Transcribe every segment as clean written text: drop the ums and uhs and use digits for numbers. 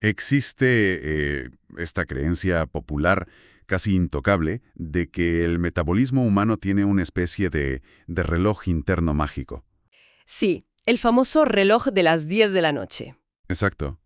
Existe esta creencia popular casi intocable de que el metabolismo humano tiene una especie de reloj interno mágico. Sí, el famoso reloj de las 10 de la noche. Exacto.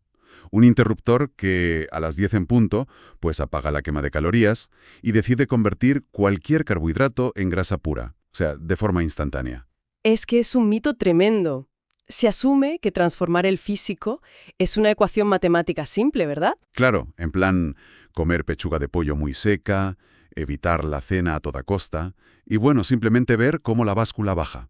Un interruptor que a las 10 en punto, pues apaga la quema de calorías y decide convertir cualquier carbohidrato en grasa pura, o sea, de forma instantánea. Es que es un mito tremendo. Se asume que transformar el físico es una ecuación matemática simple, ¿verdad? Claro, en plan, comer pechuga de pollo muy seca, evitar la cena a toda costa, y bueno, simplemente ver cómo la báscula baja.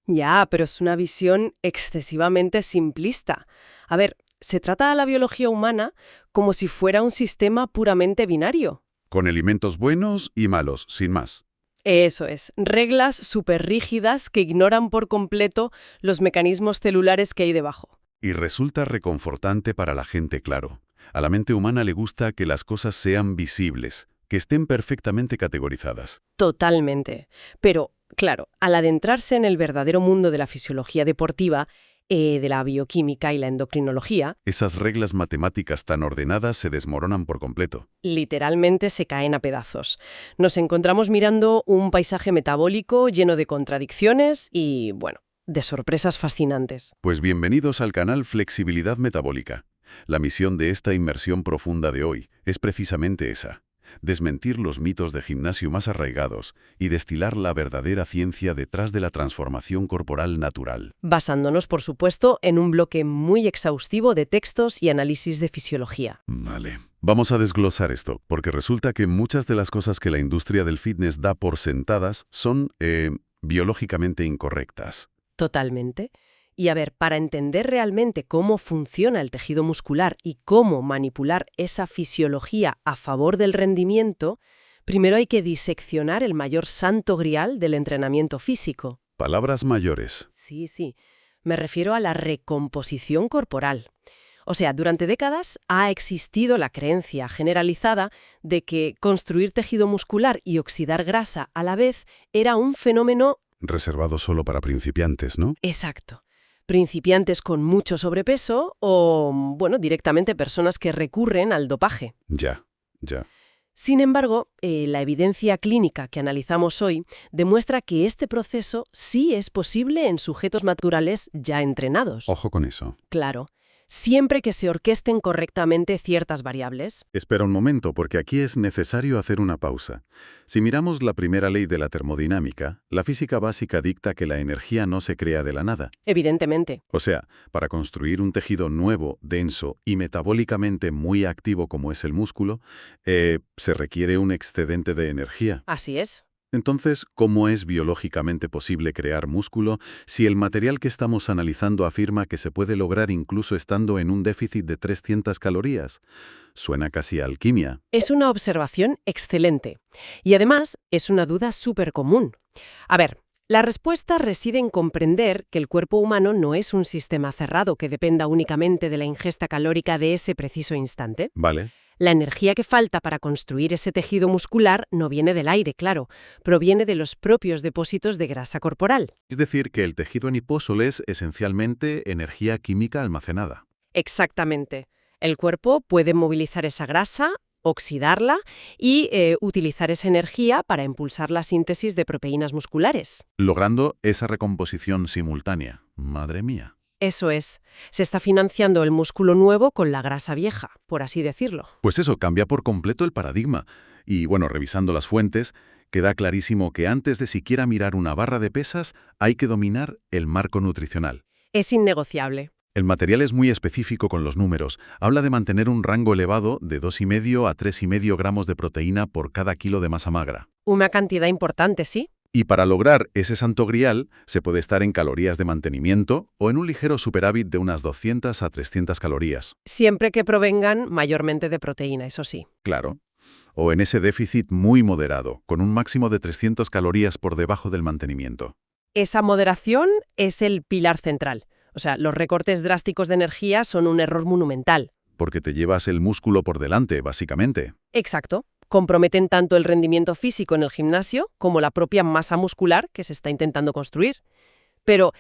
Ya, pero es una visión excesivamente simplista. A ver, se trata a la biología humana como si fuera un sistema puramente binario. Con alimentos buenos y malos, sin más. Eso es, reglas súper rígidas que ignoran por completo los mecanismos celulares que hay debajo. Y resulta reconfortante para la gente, claro. A la mente humana le gusta que las cosas sean visibles, que estén perfectamente categorizadas. Totalmente. Pero, claro, al adentrarse en el verdadero mundo de la fisiología deportiva, de la bioquímica y la endocrinología, Esas reglas matemáticas tan ordenadas se desmoronan por completo. literalmente se caen a pedazos. Nos encontramos mirando un paisaje metabólico lleno de contradicciones y, bueno, de sorpresas fascinantes. Pues bienvenidos al canal Flexibilidad Metabólica. La misión de esta inmersión profunda de hoy es precisamente esa: desmentir los mitos de gimnasio más arraigados y destilar la verdadera ciencia detrás de la transformación corporal natural. Basándonos, por supuesto, en un bloque muy exhaustivo de textos y análisis de fisiología. Vale. Vamos a desglosar esto, porque resulta que muchas de las cosas que la industria del fitness da por sentadas son biológicamente incorrectas. Totalmente. Y a ver, para entender realmente cómo funciona el tejido muscular y cómo manipular esa fisiología a favor del rendimiento, primero hay que diseccionar el mayor santo grial del entrenamiento físico. Palabras mayores. Sí, sí. Me refiero a la recomposición corporal. O sea, durante décadas ha existido la creencia generalizada de que construir tejido muscular y oxidar grasa a la vez era un fenómeno Reservado solo para principiantes, ¿no? exacto. Principiantes con mucho sobrepeso o, bueno, directamente personas que recurren al dopaje. Ya, ya. Sin embargo, la evidencia clínica que analizamos hoy demuestra que este proceso sí es posible en sujetos naturales ya entrenados. Ojo con eso. Claro, siempre que se orquesten correctamente ciertas variables. Espera un momento, porque aquí es necesario hacer una pausa. Si miramos la primera ley de la termodinámica, la física básica dicta que la energía no se crea de la nada. Evidentemente. O sea, para construir un tejido nuevo, denso y metabólicamente muy activo como es el músculo, se requiere un excedente de energía. Así es. Entonces, ¿cómo es biológicamente posible crear músculo si el material que estamos analizando afirma que se puede lograr incluso estando en un déficit de 300 calorías? Suena casi a alquimia. Es una observación excelente. Y además es una duda súper común. A ver, la respuesta reside en comprender que el cuerpo humano no es un sistema cerrado que dependa únicamente de la ingesta calórica de ese preciso instante. Vale. La energía que falta para construir ese tejido muscular no viene del aire, claro, proviene de los propios depósitos de grasa corporal. Es decir, que el tejido adipóso es esencialmente energía química almacenada. Exactamente. El cuerpo puede movilizar esa grasa, oxidarla y utilizar esa energía para impulsar la síntesis de proteínas musculares. Logrando esa recomposición simultánea. Madre mía. Eso es, se está financiando el músculo nuevo con la grasa vieja, por así decirlo. Pues eso, cambia por completo el paradigma. Y bueno, revisando las fuentes, queda clarísimo que antes de siquiera mirar una barra de pesas, hay que dominar el marco nutricional. Es innegociable. El material es muy específico con los números. Habla de mantener un rango elevado de 2,5 a 3,5 gramos de proteína por cada kilo de masa magra. Una cantidad importante, sí. Y para lograr ese santo grial, se puede estar en calorías de mantenimiento o en un ligero superávit de unas 200 a 300 calorías. Siempre que provengan mayormente de proteína, eso sí. Claro. O en ese déficit muy moderado, con un máximo de 300 calorías por debajo del mantenimiento. Esa moderación es el pilar central. O sea, los recortes drásticos de energía son un error monumental. Porque te llevas el músculo por delante, básicamente. Exacto. Comprometen tanto el rendimiento físico en el gimnasio como la propia masa muscular que se está intentando construir. Pero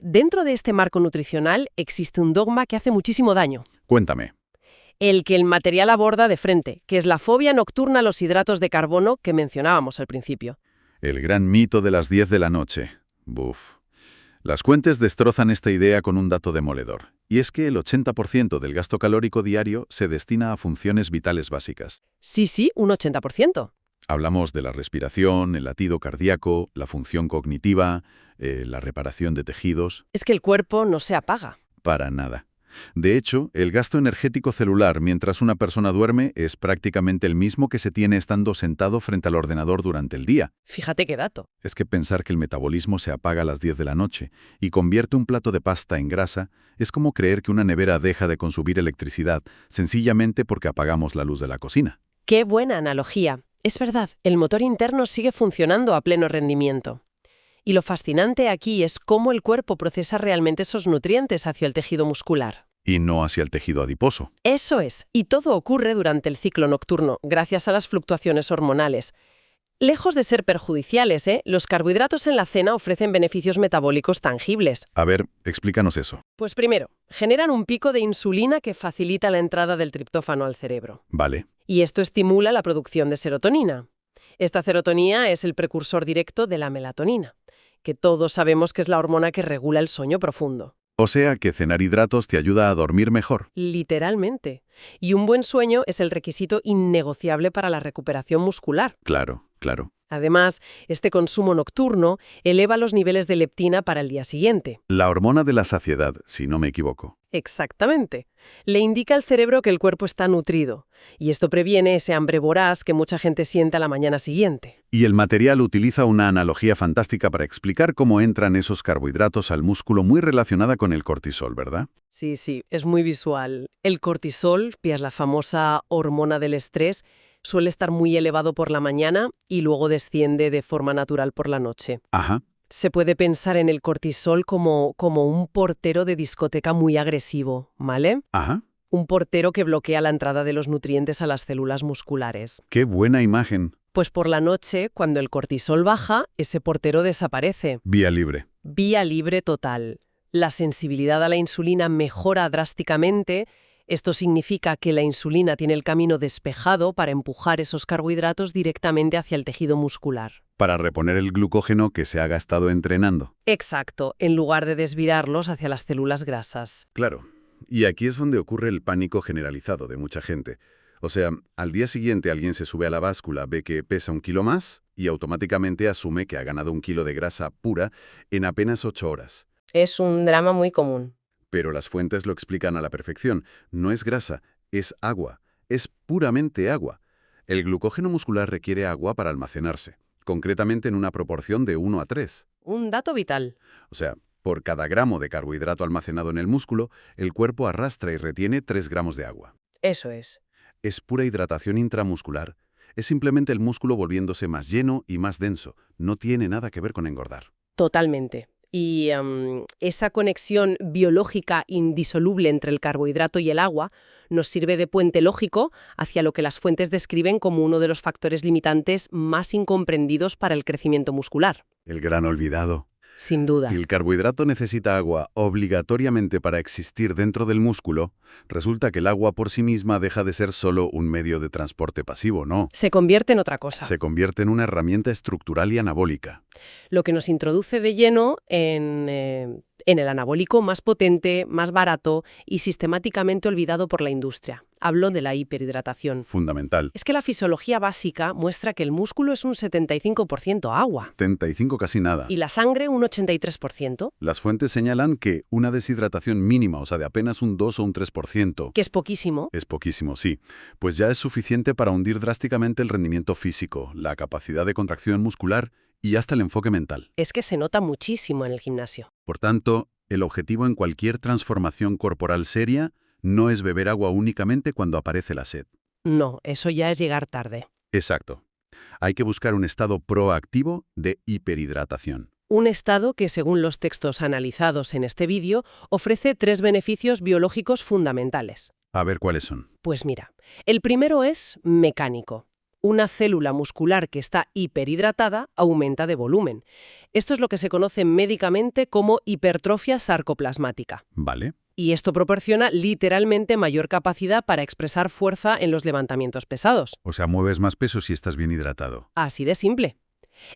dentro de este marco nutricional existe un dogma que hace muchísimo daño. Cuéntame. El que el material aborda de frente, que es la fobia nocturna a los hidratos de carbono que mencionábamos al principio. El gran mito de las 10 de la noche. Buf. Las fuentes destrozan esta idea con un dato demoledor, y es que el 80% del gasto calórico diario se destina a funciones vitales básicas. Sí, un 80%. Hablamos de la respiración, el latido cardíaco, la función cognitiva, la reparación de tejidos. Es que el cuerpo no se apaga. Para nada. De hecho, el gasto energético celular mientras una persona duerme es prácticamente el mismo que se tiene estando sentado frente al ordenador durante el día. Fíjate qué dato. Es que pensar que el metabolismo se apaga a las 10 de la noche y convierte un plato de pasta en grasa es como creer que una nevera deja de consumir electricidad sencillamente porque apagamos la luz de la cocina. Qué buena analogía. Es verdad, el motor interno sigue funcionando a pleno rendimiento. Y lo fascinante aquí es cómo el cuerpo procesa realmente esos nutrientes hacia el tejido muscular. Y no hacia el tejido adiposo. Eso es, y todo ocurre durante el ciclo nocturno, gracias a las fluctuaciones hormonales. Lejos de ser perjudiciales, los carbohidratos en la cena ofrecen beneficios metabólicos tangibles. A ver, explícanos eso. Pues primero, generan un pico de insulina que facilita la entrada del triptófano al cerebro. Vale. Y esto estimula la producción de serotonina. Esta serotonina es el precursor directo de la melatonina, que todos sabemos que es la hormona que regula el sueño profundo. O sea que cenar hidratos te ayuda a dormir mejor. Literalmente. Y un buen sueño es el requisito innegociable para la recuperación muscular. Claro, claro. Además, este consumo nocturno eleva los niveles de leptina para el día siguiente. La hormona de la saciedad, si no me equivoco. Exactamente. Le indica al cerebro que el cuerpo está nutrido, y esto previene ese hambre voraz que mucha gente siente a la mañana siguiente. Y el material utiliza una analogía fantástica para explicar cómo entran esos carbohidratos al músculo muy relacionada con el cortisol, ¿verdad? Sí, es muy visual. El cortisol, que es la famosa hormona del estrés, suele estar muy elevado por la mañana y luego desciende de forma natural por la noche. Ajá. Se puede pensar en el cortisol como un portero de discoteca muy agresivo, ¿vale? Ajá. Un portero que bloquea la entrada de los nutrientes a las células musculares. ¡Qué buena imagen! Pues por la noche, cuando el cortisol baja, ese portero desaparece. Vía libre. Vía libre total. La sensibilidad a la insulina mejora drásticamente. Esto significa que la insulina tiene el camino despejado para empujar esos carbohidratos directamente hacia el tejido muscular. Para reponer el glucógeno que se ha gastado entrenando. Exacto, en lugar de desviarlos hacia las células grasas. Claro. Y aquí es donde ocurre el pánico generalizado de mucha gente. O sea, al día siguiente alguien se sube a la báscula, ve que pesa 1 kilo más y automáticamente asume que ha ganado 1 kilo de grasa pura en apenas 8 horas. Es un drama muy común. Pero las fuentes lo explican a la perfección. No es grasa, es agua. Es puramente agua. El glucógeno muscular requiere agua para almacenarse, concretamente en una proporción de 1 a 3. Un dato vital. O sea, por cada gramo de carbohidrato almacenado en el músculo, el cuerpo arrastra y retiene 3 gramos de agua. Eso es. Es pura hidratación intramuscular. Es simplemente el músculo volviéndose más lleno y más denso. No tiene nada que ver con engordar. Totalmente. Y esa conexión biológica indisoluble entre el carbohidrato y el agua nos sirve de puente lógico hacia lo que las fuentes describen como uno de los factores limitantes más incomprendidos para el crecimiento muscular. El gran olvidado. Sin duda. Si el carbohidrato necesita agua obligatoriamente para existir dentro del músculo, resulta que el agua por sí misma deja de ser solo un medio de transporte pasivo, ¿no? Se convierte en otra cosa. Se convierte en una herramienta estructural y anabólica. Lo que nos introduce de lleno en el anabólico más potente, más barato y sistemáticamente olvidado por la industria. Hablo de la hiperhidratación. Fundamental. Es que la fisiología básica muestra que el músculo es un 75% agua. 75 casi nada. Y la sangre un 83%. Las fuentes señalan que una deshidratación mínima, o sea, de apenas un 2 o un 3%. Que es poquísimo. Es poquísimo, sí. Pues ya es suficiente para hundir drásticamente el rendimiento físico, la capacidad de contracción muscular y hasta el enfoque mental. Es que se nota muchísimo en el gimnasio. Por tanto, el objetivo en cualquier transformación corporal seria no es beber agua únicamente cuando aparece la sed. No, eso ya es llegar tarde. Exacto. Hay que buscar un estado proactivo de hiperhidratación. Un estado que, según los textos analizados en este vídeo, ofrece 3 beneficios biológicos fundamentales. A ver cuáles son. Pues mira, el primero es mecánico. Una célula muscular que está hiperhidratada aumenta de volumen. Esto es lo que se conoce médicamente como hipertrofia sarcoplasmática. Vale. y esto proporciona literalmente mayor capacidad para expresar fuerza en los levantamientos pesados. O sea, mueves más peso si estás bien hidratado. Así de simple.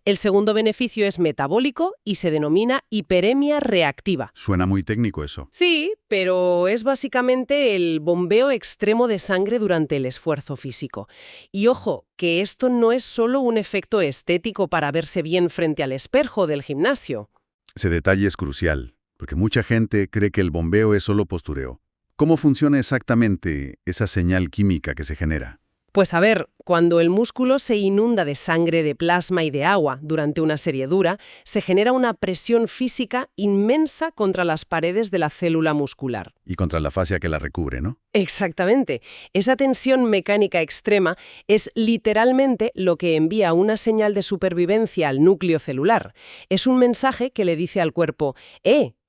El segundo beneficio es metabólico y se denomina hiperemia reactiva. Suena muy técnico eso. Sí, pero es básicamente el bombeo extremo de sangre durante el esfuerzo físico. Y ojo, que esto no es solo un efecto estético para verse bien frente al espejo del gimnasio. Ese detalle es crucial, porque mucha gente cree que el bombeo es solo postureo. ¿Cómo funciona exactamente esa señal química que se genera? Pues a ver, cuando el músculo se inunda de sangre, de plasma y de agua durante una serie dura, se genera una presión física inmensa contra las paredes de la célula muscular. Y contra la fascia que la recubre, ¿no? Exactamente. Esa tensión mecánica extrema es literalmente lo que envía una señal de supervivencia al núcleo celular. Es un mensaje que le dice al cuerpo,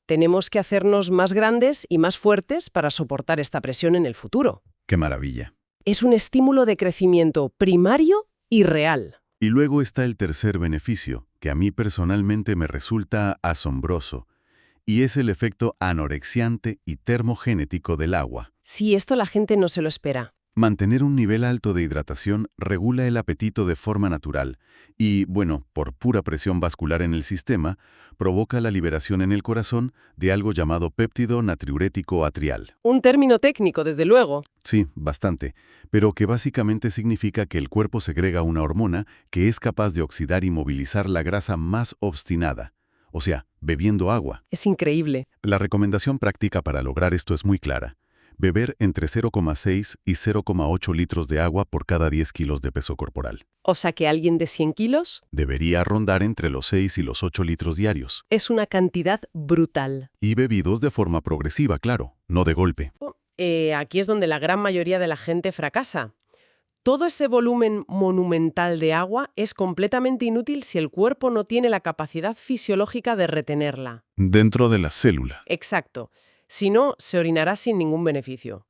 tenemos que hacernos más grandes y más fuertes para soportar esta presión en el futuro. ¡Qué maravilla! Es un estímulo de crecimiento primario y real. Y luego está el tercer beneficio, que a mí personalmente me resulta asombroso, y es el efecto anorexiante y termogenético del agua. Sí, esto la gente no se lo espera. Mantener un nivel alto de hidratación regula el apetito de forma natural y, bueno, por pura presión vascular en el sistema, provoca la liberación en el corazón de algo llamado péptido natriurético atrial. Un término técnico, desde luego. Sí, bastante, pero que básicamente significa que el cuerpo segrega una hormona que es capaz de oxidar y movilizar la grasa más obstinada, o sea, bebiendo agua. Es increíble. La recomendación práctica para lograr esto es muy clara. Beber entre 0,6 y 0,8 litros de agua por cada 10 kilos de peso corporal. O sea que alguien de 100 kilos Debería rondar entre los 6 y los 8 litros diarios. es una cantidad brutal. Y bebidos de forma progresiva, claro, no de golpe. Aquí es donde la gran mayoría de la gente fracasa. Todo ese volumen monumental de agua es completamente inútil si el cuerpo no tiene la capacidad fisiológica de retenerla. Dentro de la célula. Exacto. Si no, se orinará sin ningún beneficio.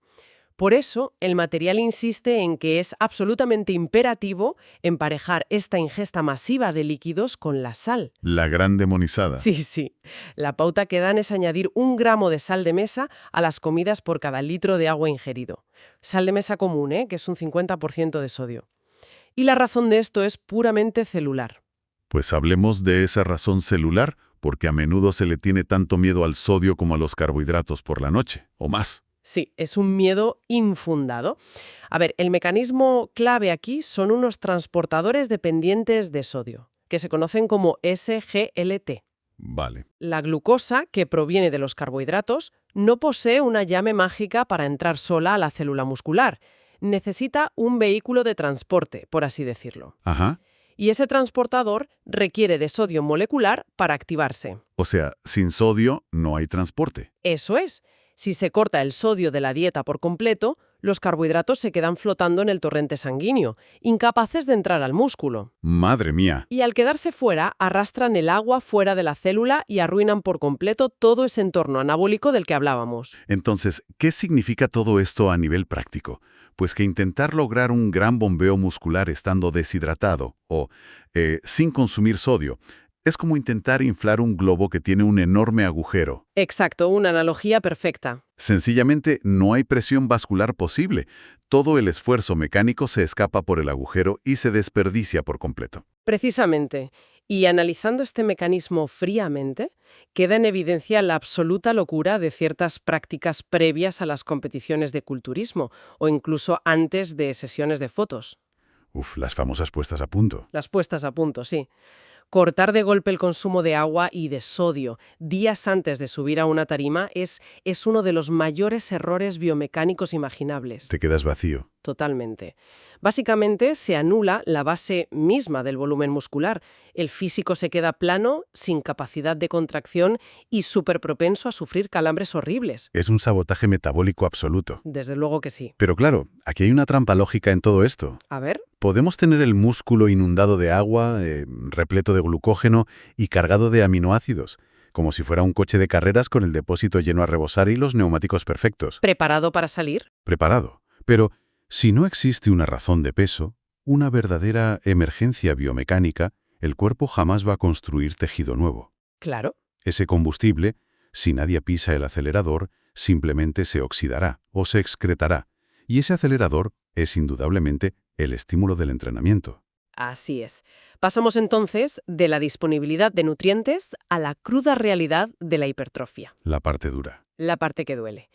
Por eso, el material insiste en que es absolutamente imperativo emparejar esta ingesta masiva de líquidos con la sal. La gran demonizada. Sí. La pauta que dan es añadir 1 gramo de sal de mesa a las comidas por cada litro de agua ingerido. Sal de mesa común, que es un 50% de sodio. Y la razón de esto es puramente celular. Pues hablemos de esa razón celular, porque a menudo se le tiene tanto miedo al sodio como a los carbohidratos por la noche, o más. Sí, es un miedo infundado. A ver, el mecanismo clave aquí son unos transportadores dependientes de sodio, que se conocen como SGLT. Vale. La glucosa, que proviene de los carbohidratos, no posee una llave mágica para entrar sola a la célula muscular. Necesita un vehículo de transporte, por así decirlo. Ajá. Y ese transportador requiere de sodio molecular para activarse. O sea, sin sodio no hay transporte. Eso es. Si se corta el sodio de la dieta por completo, los carbohidratos se quedan flotando en el torrente sanguíneo, incapaces de entrar al músculo. ¡Madre mía! Y al quedarse fuera, arrastran el agua fuera de la célula y arruinan por completo todo ese entorno anabólico del que hablábamos. Entonces, ¿qué significa todo esto a nivel práctico? Pues que intentar lograr un gran bombeo muscular estando deshidratado o sin consumir sodio es como intentar inflar un globo que tiene un enorme agujero. Exacto, una analogía perfecta. Sencillamente no hay presión vascular posible. Todo el esfuerzo mecánico se escapa por el agujero y se desperdicia por completo. Precisamente. Y analizando este mecanismo fríamente, queda en evidencia la absoluta locura de ciertas prácticas previas a las competiciones de culturismo o incluso antes de sesiones de fotos. Las famosas puestas a punto. Las puestas a punto, sí. Cortar de golpe el consumo de agua y de sodio días antes de subir a una tarima es uno de los mayores errores biomecánicos imaginables. Te quedas vacío. Totalmente. Básicamente se anula la base misma del volumen muscular. El físico se queda plano, sin capacidad de contracción y súper propenso a sufrir calambres horribles. Es un sabotaje metabólico absoluto. Desde luego que sí. Pero claro, aquí hay una trampa lógica en todo esto. A ver. Podemos tener el músculo inundado de agua, repleto de glucógeno y cargado de aminoácidos, como si fuera un coche de carreras con el depósito lleno a rebosar y los neumáticos perfectos. ¿Preparado para salir? Preparado. Pero si no existe una razón de peso, una verdadera emergencia biomecánica, el cuerpo jamás va a construir tejido nuevo. Claro. Ese combustible, si nadie pisa el acelerador, simplemente se oxidará o se excretará. Y ese acelerador es indudablemente el estímulo del entrenamiento. Así es. Pasamos entonces de la disponibilidad de nutrientes a la cruda realidad de la hipertrofia, La parte dura. la parte que duele.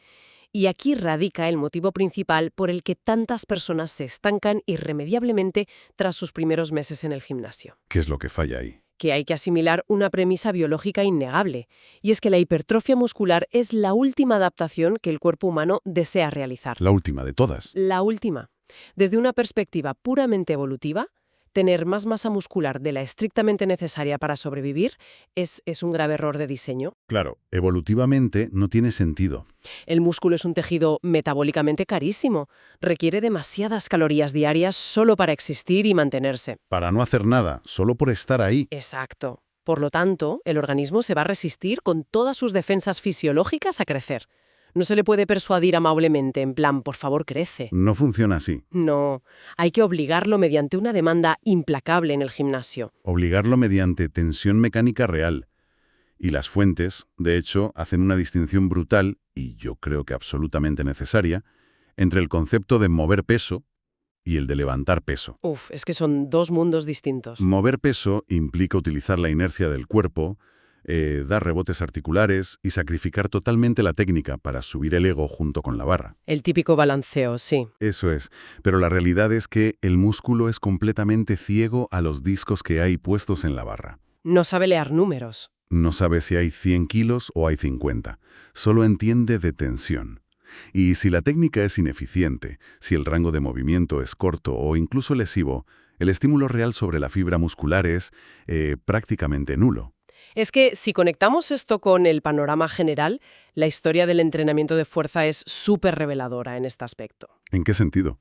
Y aquí radica el motivo principal por el que tantas personas se estancan irremediablemente tras sus primeros meses en el gimnasio. ¿Qué es lo que falla ahí? Que hay que asimilar una premisa biológica innegable, y es que la hipertrofia muscular es la última adaptación que el cuerpo humano desea realizar. La última de todas. La última. Desde una perspectiva puramente evolutiva, tener más masa muscular de la estrictamente necesaria para sobrevivir es un grave error de diseño. Claro, evolutivamente no tiene sentido. El músculo es un tejido metabólicamente carísimo. Requiere demasiadas calorías diarias solo para existir y mantenerse. Para no hacer nada, solo por estar ahí. Exacto. Por lo tanto, el organismo se va a resistir con todas sus defensas fisiológicas a crecer. No se le puede persuadir amablemente, en plan, por favor, crece. No funciona así. No, hay que obligarlo mediante una demanda implacable en el gimnasio. Obligarlo mediante tensión mecánica real. Y las fuentes, de hecho, hacen una distinción brutal, y yo creo que absolutamente necesaria, entre el concepto de mover peso y el de levantar peso. Uf, es que son dos mundos distintos. Mover peso implica utilizar la inercia del cuerpo, dar rebotes articulares y sacrificar totalmente la técnica para subir el ego junto con la barra. El típico balanceo, sí. Eso es, pero la realidad es que el músculo es completamente ciego a los discos que hay puestos en la barra. No sabe leer números. No sabe si hay 100 kilos o hay 50, solo entiende de tensión. Y si la técnica es ineficiente, si el rango de movimiento es corto o incluso lesivo, el estímulo real sobre la fibra muscular es prácticamente nulo. Es que si conectamos esto con el panorama general, la historia del entrenamiento de fuerza es súper reveladora en este aspecto. ¿En qué sentido?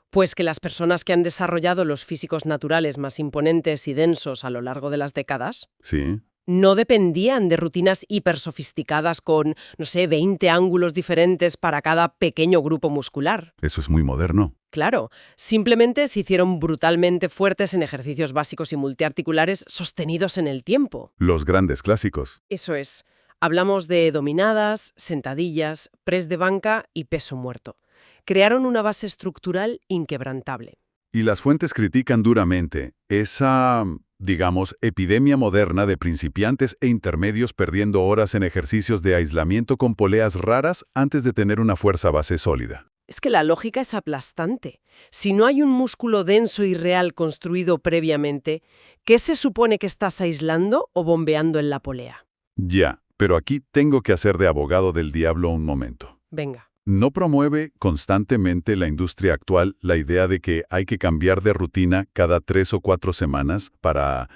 Pues que las personas que han desarrollado los físicos naturales más imponentes y densos a lo largo de las décadas Sí. no dependían de rutinas hipersofisticadas con, no sé, 20 ángulos diferentes para cada pequeño grupo muscular. Eso es muy moderno. Claro, simplemente se hicieron brutalmente fuertes en ejercicios básicos y multiarticulares sostenidos en el tiempo. Los grandes clásicos. Eso es. Hablamos de dominadas, sentadillas, press de banca y peso muerto. Crearon una base estructural inquebrantable. Y las fuentes critican duramente esa, digamos, epidemia moderna de principiantes e intermedios perdiendo horas en ejercicios de aislamiento con poleas raras antes de tener una fuerza base sólida. Es que la lógica es aplastante. Si no hay un músculo denso y real construido previamente, ¿qué se supone que estás aislando o bombeando en la polea? Ya, pero aquí tengo que hacer de abogado del diablo un momento. Venga. ¿No promueve constantemente la industria actual la idea de que hay que cambiar de rutina cada 3 o 4 semanas para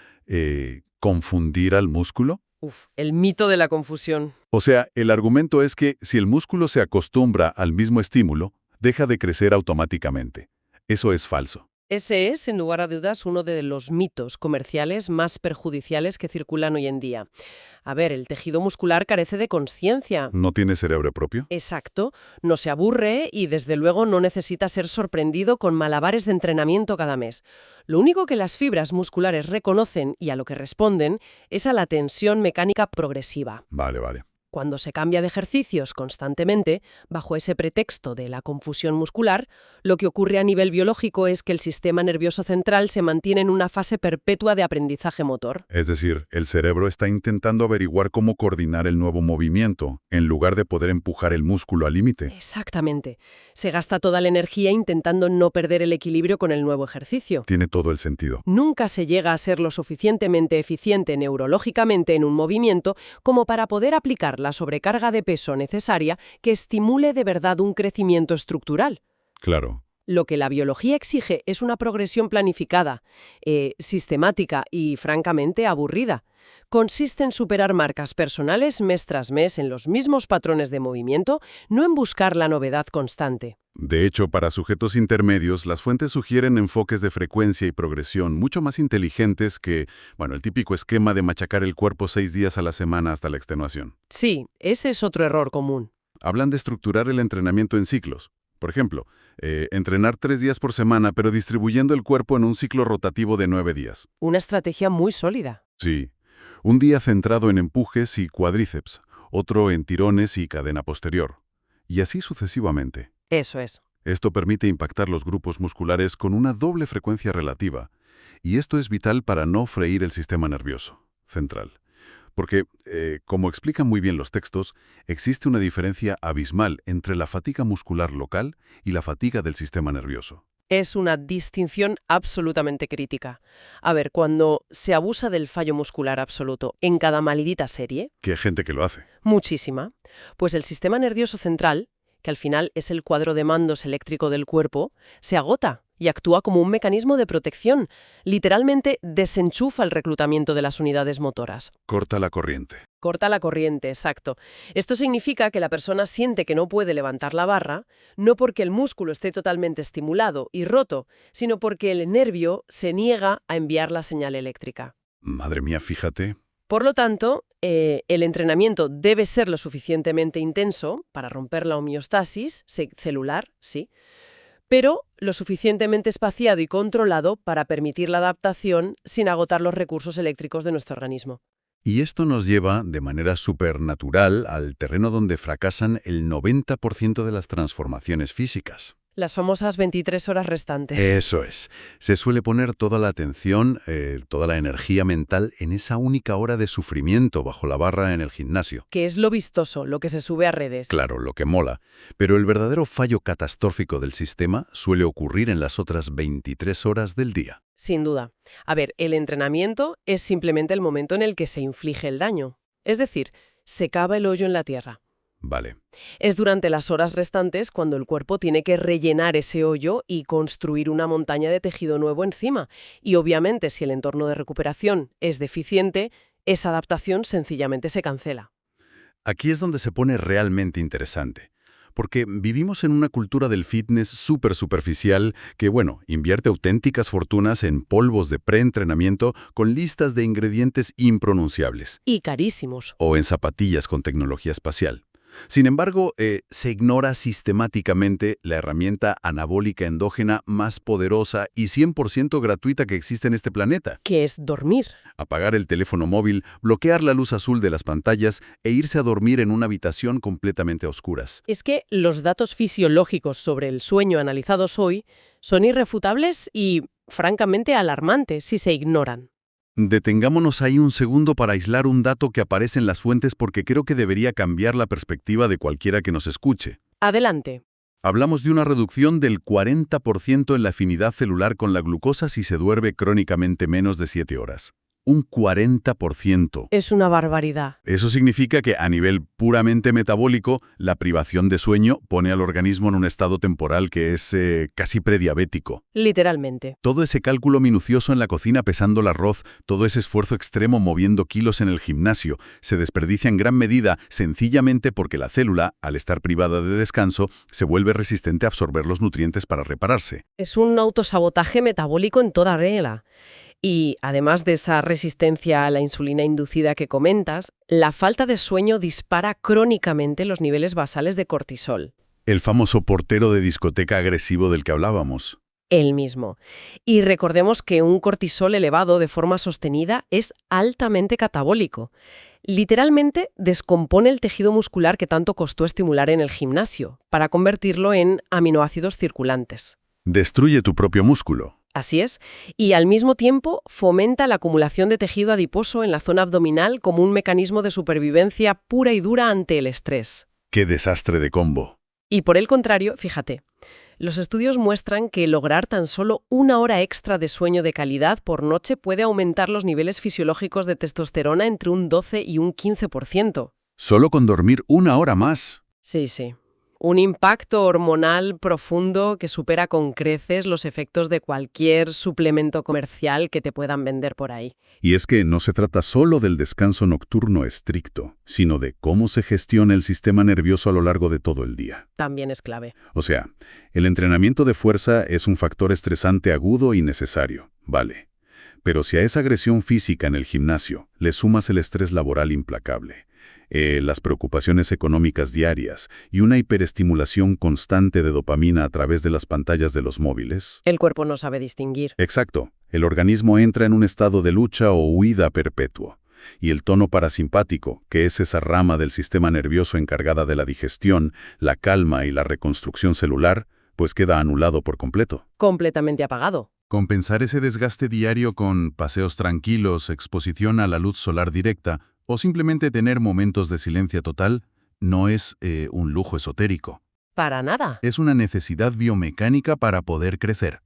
confundir al músculo? El mito de la confusión. O sea, el argumento es que si el músculo se acostumbra al mismo estímulo, deja de crecer automáticamente. Eso es falso. Ese es, sin lugar a dudas, uno de los mitos comerciales más perjudiciales que circulan hoy en día. A ver, el tejido muscular carece de conciencia. ¿No tiene cerebro propio? Exacto, no se aburre y desde luego no necesita ser sorprendido con malabares de entrenamiento cada mes. Lo único que las fibras musculares reconocen y a lo que responden es a la tensión mecánica progresiva. Vale. Cuando se cambia de ejercicios constantemente, bajo ese pretexto de la confusión muscular, lo que ocurre a nivel biológico es que el sistema nervioso central se mantiene en una fase perpetua de aprendizaje motor. Es decir, el cerebro está intentando averiguar cómo coordinar el nuevo movimiento, en lugar de poder empujar el músculo al límite. Exactamente. Se gasta toda la energía intentando no perder el equilibrio con el nuevo ejercicio. Tiene todo el sentido. Nunca se llega a ser lo suficientemente eficiente neurológicamente en un movimiento como para poder aplicar la sobrecarga de peso necesaria que estimule de verdad un crecimiento estructural. Claro. Lo que la biología exige es una progresión planificada, sistemática y, francamente, aburrida. Consiste en superar marcas personales mes tras mes en los mismos patrones de movimiento, no en buscar la novedad constante. De hecho, para sujetos intermedios, las fuentes sugieren enfoques de frecuencia y progresión mucho más inteligentes que, el típico esquema de machacar el cuerpo 6 días a la semana hasta la extenuación. Sí, ese es otro error común. Hablan de estructurar el entrenamiento en ciclos. Por ejemplo, entrenar 3 días por semana, pero distribuyendo el cuerpo en un ciclo rotativo de 9 días. Una estrategia muy sólida. Sí. Un día centrado en empujes y cuádriceps, otro en tirones y cadena posterior. y así sucesivamente. Eso es. Esto permite impactar los grupos musculares con una doble frecuencia relativa, y esto es vital para no freír el sistema nervioso central. Porque, como explican muy bien los textos, existe una diferencia abismal entre la fatiga muscular local y la fatiga del sistema nervioso. Es una distinción absolutamente crítica. A ver, cuando se abusa del fallo muscular absoluto en cada maldita serie, Que hay gente que lo hace. muchísima, pues el sistema nervioso central, que al final es el cuadro de mandos eléctrico del cuerpo, se agota y actúa como un mecanismo de protección. Literalmente desenchufa el reclutamiento de las unidades motoras. Corta la corriente. Corta la corriente, exacto. Esto significa que la persona siente que no puede levantar la barra, no porque el músculo esté totalmente estimulado y roto, sino porque el nervio se niega a enviar la señal eléctrica. Madre mía, fíjate. Por lo tanto, el entrenamiento debe ser lo suficientemente intenso para romper la homeostasis celular, sí, pero lo suficientemente espaciado y controlado para permitir la adaptación sin agotar los recursos eléctricos de nuestro organismo. Y esto nos lleva, de manera supernatural, al terreno donde fracasan el 90% de las transformaciones físicas. Las famosas 23 horas restantes. Eso es. Se suele poner toda la atención, toda la energía mental en esa única hora de sufrimiento bajo la barra en el gimnasio. Que es lo vistoso, lo que se sube a redes. Claro, lo que mola. Pero el verdadero fallo catastrófico del sistema suele ocurrir en las otras 23 horas del día. Sin duda. A ver, el entrenamiento es simplemente el momento en el que se inflige el daño. Es decir, se cava el hoyo en la tierra. Vale. Es durante las horas restantes cuando el cuerpo tiene que rellenar ese hoyo y construir una montaña de tejido nuevo encima. Y obviamente, si el entorno de recuperación es deficiente, esa adaptación sencillamente se cancela. Aquí es donde se pone realmente interesante. Porque vivimos en una cultura del fitness súper superficial que, invierte auténticas fortunas en polvos de preentrenamiento con listas de ingredientes impronunciables. Y carísimos. O en zapatillas con tecnología espacial. Sin embargo, se ignora sistemáticamente la herramienta anabólica endógena más poderosa y 100% gratuita que existe en este planeta. Que es dormir. Apagar el teléfono móvil, bloquear la luz azul de las pantallas e irse a dormir en una habitación completamente a oscuras. Es que los datos fisiológicos sobre el sueño analizados hoy son irrefutables y, francamente, alarmantes si se ignoran. Detengámonos ahí un segundo para aislar un dato que aparece en las fuentes porque creo que debería cambiar la perspectiva de cualquiera que nos escuche. Adelante. Hablamos de una reducción del 40% en la afinidad celular con la glucosa si se duerme crónicamente menos de 7 horas. Un 40%. Es una barbaridad. Eso significa que a nivel puramente metabólico, la privación de sueño pone al organismo en un estado temporal que es casi prediabético. Literalmente. Todo ese cálculo minucioso en la cocina pesando el arroz, todo ese esfuerzo extremo moviendo kilos en el gimnasio, se desperdicia en gran medida sencillamente porque la célula, al estar privada de descanso, se vuelve resistente a absorber los nutrientes para repararse. Es un autosabotaje metabólico en toda regla. Y, además de esa resistencia a la insulina inducida que comentas, la falta de sueño dispara crónicamente los niveles basales de cortisol. El famoso portero de discoteca agresivo del que hablábamos. El mismo. Y recordemos que un cortisol elevado de forma sostenida es altamente catabólico. Literalmente descompone el tejido muscular que tanto costó estimular en el gimnasio, para convertirlo en aminoácidos circulantes. Destruye tu propio músculo. Así es, y al mismo tiempo fomenta la acumulación de tejido adiposo en la zona abdominal como un mecanismo de supervivencia pura y dura ante el estrés. ¡Qué desastre de combo! Y por el contrario, fíjate, los estudios muestran que lograr tan solo 1 hora extra de sueño de calidad por noche puede aumentar los niveles fisiológicos de testosterona entre un 12 y un 15%. ¿Solo con dormir 1 hora más? Sí. Un impacto hormonal profundo que supera con creces los efectos de cualquier suplemento comercial que te puedan vender por ahí. Y es que no se trata solo del descanso nocturno estricto, sino de cómo se gestiona el sistema nervioso a lo largo de todo el día. También es clave. O sea, el entrenamiento de fuerza es un factor estresante agudo y necesario, vale. Pero si a esa agresión física en el gimnasio le sumas el estrés laboral implacable, las preocupaciones económicas diarias y una hiperestimulación constante de dopamina a través de las pantallas de los móviles. El cuerpo no sabe distinguir. Exacto. El organismo entra en un estado de lucha o huida perpetuo. Y el tono parasimpático, que es esa rama del sistema nervioso encargada de la digestión, la calma y la reconstrucción celular, pues queda anulado por completo. Completamente apagado. Compensar ese desgaste diario con paseos tranquilos, exposición a la luz solar directa o simplemente tener momentos de silencio total no es un lujo esotérico. Para nada. Es una necesidad biomecánica para poder crecer.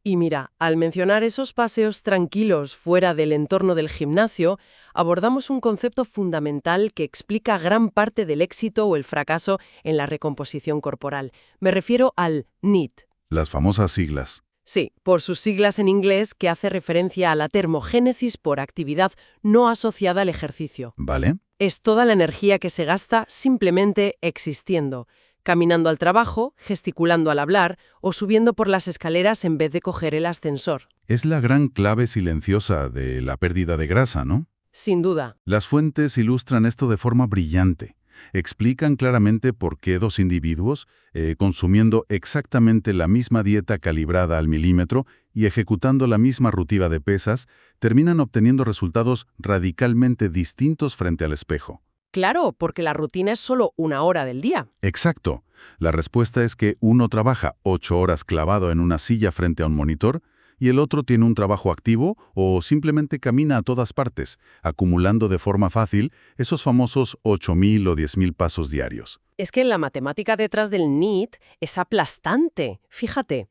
Y mira, al mencionar esos paseos tranquilos fuera del entorno del gimnasio, abordamos un concepto fundamental que explica gran parte del éxito o el fracaso en la recomposición corporal. Me refiero al NEAT. Las famosas siglas. Sí, por sus siglas en inglés, que hace referencia a la termogénesis por actividad no asociada al ejercicio. ¿Vale? Es toda la energía que se gasta simplemente existiendo, caminando al trabajo, gesticulando al hablar o subiendo por las escaleras en vez de coger el ascensor. Es la gran clave silenciosa de la pérdida de grasa, ¿no? Sin duda. Las fuentes ilustran esto de forma brillante. Explican claramente por qué dos individuos, consumiendo exactamente la misma dieta calibrada al milímetro y ejecutando la misma rutina de pesas, terminan obteniendo resultados radicalmente distintos frente al espejo. Claro, porque la rutina es solo 1 hora del día. Exacto. La respuesta es que uno trabaja 8 horas clavado en una silla frente a un monitor y el otro tiene un trabajo activo o simplemente camina a todas partes, acumulando de forma fácil esos famosos 8.000 o 10.000 pasos diarios. Es que la matemática detrás del NEAT es aplastante. Fíjate,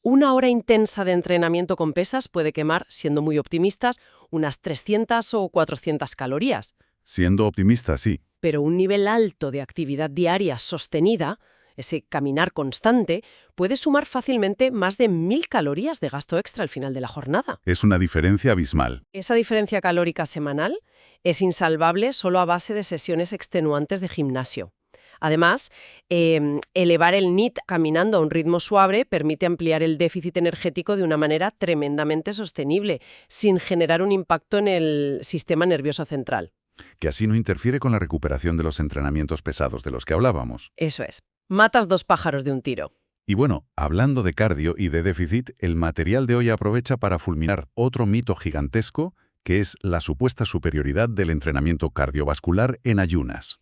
1 hora intensa de entrenamiento con pesas puede quemar, siendo muy optimistas, unas 300 o 400 calorías. Siendo optimista, sí. Pero un nivel alto de actividad diaria sostenida, ese caminar constante, puede sumar fácilmente más de 1.000 calorías de gasto extra al final de la jornada. Es una diferencia abismal. Esa diferencia calórica semanal es insalvable solo a base de sesiones extenuantes de gimnasio. Además, elevar el NEAT caminando a un ritmo suave permite ampliar el déficit energético de una manera tremendamente sostenible, sin generar un impacto en el sistema nervioso central. Que así no interfiere con la recuperación de los entrenamientos pesados de los que hablábamos. Eso es. Matas 2 pájaros de un tiro. Y bueno, hablando de cardio y de déficit, el material de hoy aprovecha para fulminar otro mito gigantesco, que es la supuesta superioridad del entrenamiento cardiovascular en ayunas.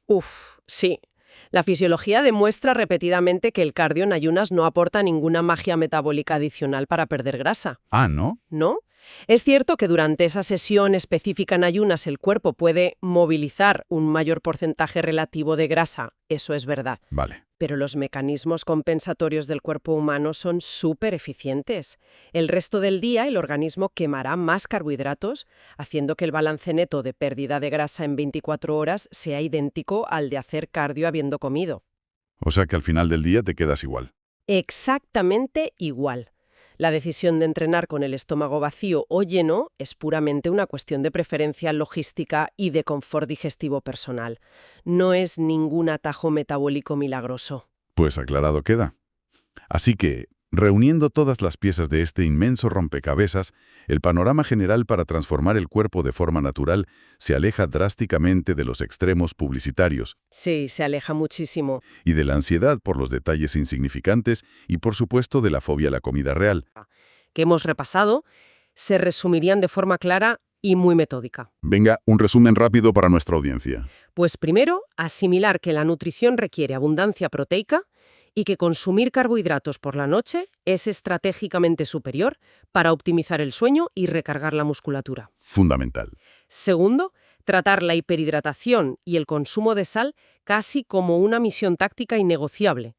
Sí. La fisiología demuestra repetidamente que el cardio en ayunas no aporta ninguna magia metabólica adicional para perder grasa. Ah, ¿no? ¿No? Es cierto que durante esa sesión específica en ayunas el cuerpo puede movilizar un mayor porcentaje relativo de grasa, eso es verdad. Vale. Pero los mecanismos compensatorios del cuerpo humano son súper eficientes. El resto del día el organismo quemará más carbohidratos, haciendo que el balance neto de pérdida de grasa en 24 horas sea idéntico al de hacer cardio habiendo comido. O sea que al final del día te quedas igual. Exactamente igual. La decisión de entrenar con el estómago vacío o lleno es puramente una cuestión de preferencia logística y de confort digestivo personal. No es ningún atajo metabólico milagroso. Pues aclarado queda. Así que, reuniendo todas las piezas de este inmenso rompecabezas, el panorama general para transformar el cuerpo de forma natural se aleja drásticamente de los extremos publicitarios. Sí, se aleja muchísimo. Y de la ansiedad por los detalles insignificantes y, por supuesto, de la fobia a la comida real. Que hemos repasado, se resumirían de forma clara y muy metódica. Venga, un resumen rápido para nuestra audiencia. Pues primero, asimilar que la nutrición requiere abundancia proteica y que consumir carbohidratos por la noche es estratégicamente superior para optimizar el sueño y recargar la musculatura. Fundamental. Segundo, tratar la hiperhidratación y el consumo de sal casi como una misión táctica innegociable,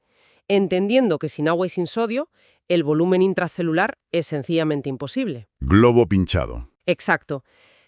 entendiendo que sin agua y sin sodio, el volumen intracelular es sencillamente imposible. Globo pinchado. Exacto.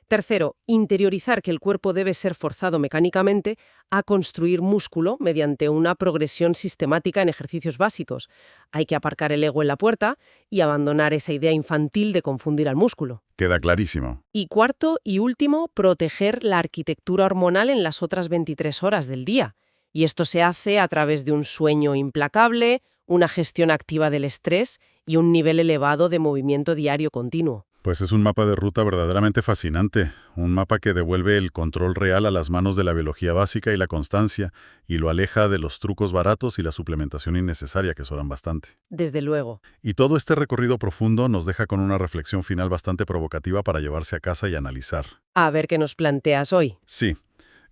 Tercero, interiorizar que el cuerpo debe ser forzado mecánicamente a construir músculo mediante una progresión sistemática en ejercicios básicos. Hay que aparcar el ego en la puerta y abandonar esa idea infantil de confundir al músculo. Queda clarísimo. Y cuarto y último, proteger la arquitectura hormonal en las otras 23 horas del día. Y esto se hace a través de un sueño implacable, una gestión activa del estrés y un nivel elevado de movimiento diario continuo. Pues es un mapa de ruta verdaderamente fascinante, un mapa que devuelve el control real a las manos de la biología básica y la constancia, y lo aleja de los trucos baratos y la suplementación innecesaria que sobran bastante. Desde luego. Y todo este recorrido profundo nos deja con una reflexión final bastante provocativa para llevarse a casa y analizar. A ver qué nos planteas hoy. Sí.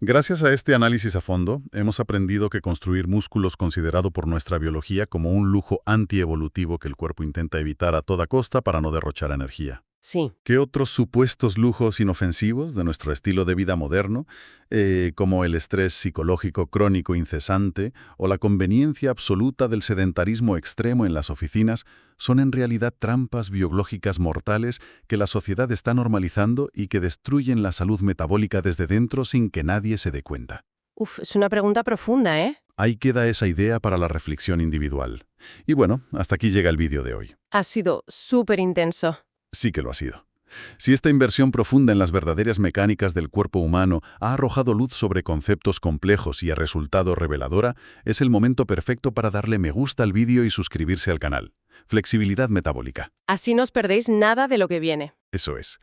Gracias a este análisis a fondo, hemos aprendido que construir músculos considerado por nuestra biología como un lujo antievolutivo que el cuerpo intenta evitar a toda costa para no derrochar energía. Sí. ¿Qué otros supuestos lujos inofensivos de nuestro estilo de vida moderno, como el estrés psicológico crónico incesante o la conveniencia absoluta del sedentarismo extremo en las oficinas, son en realidad trampas biológicas mortales que la sociedad está normalizando y que destruyen la salud metabólica desde dentro sin que nadie se dé cuenta? Uf, es una pregunta profunda, ¿eh? Ahí queda esa idea para la reflexión individual. Y bueno, hasta aquí llega el vídeo de hoy. Ha sido súper intenso. Sí que lo ha sido. Si esta inversión profunda en las verdaderas mecánicas del cuerpo humano ha arrojado luz sobre conceptos complejos y ha resultado reveladora, es el momento perfecto para darle me gusta al vídeo y suscribirse al canal. Flexibilidad metabólica. Así no os perdéis nada de lo que viene. Eso es.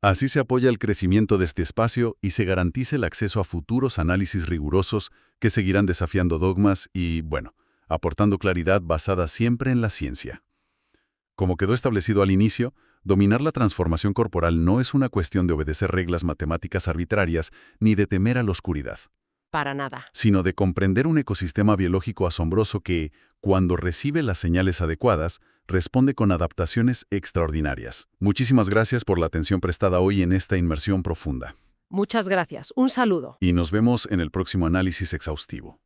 Así se apoya el crecimiento de este espacio y se garantiza el acceso a futuros análisis rigurosos que seguirán desafiando dogmas y, bueno, aportando claridad basada siempre en la ciencia. Como quedó establecido al inicio, dominar la transformación corporal no es una cuestión de obedecer reglas matemáticas arbitrarias ni de temer a la oscuridad, Para nada. sino de comprender un ecosistema biológico asombroso que, cuando recibe las señales adecuadas, responde con adaptaciones extraordinarias. Muchísimas gracias por la atención prestada hoy en esta inmersión profunda. Muchas gracias. Un saludo. Y nos vemos en el próximo análisis exhaustivo.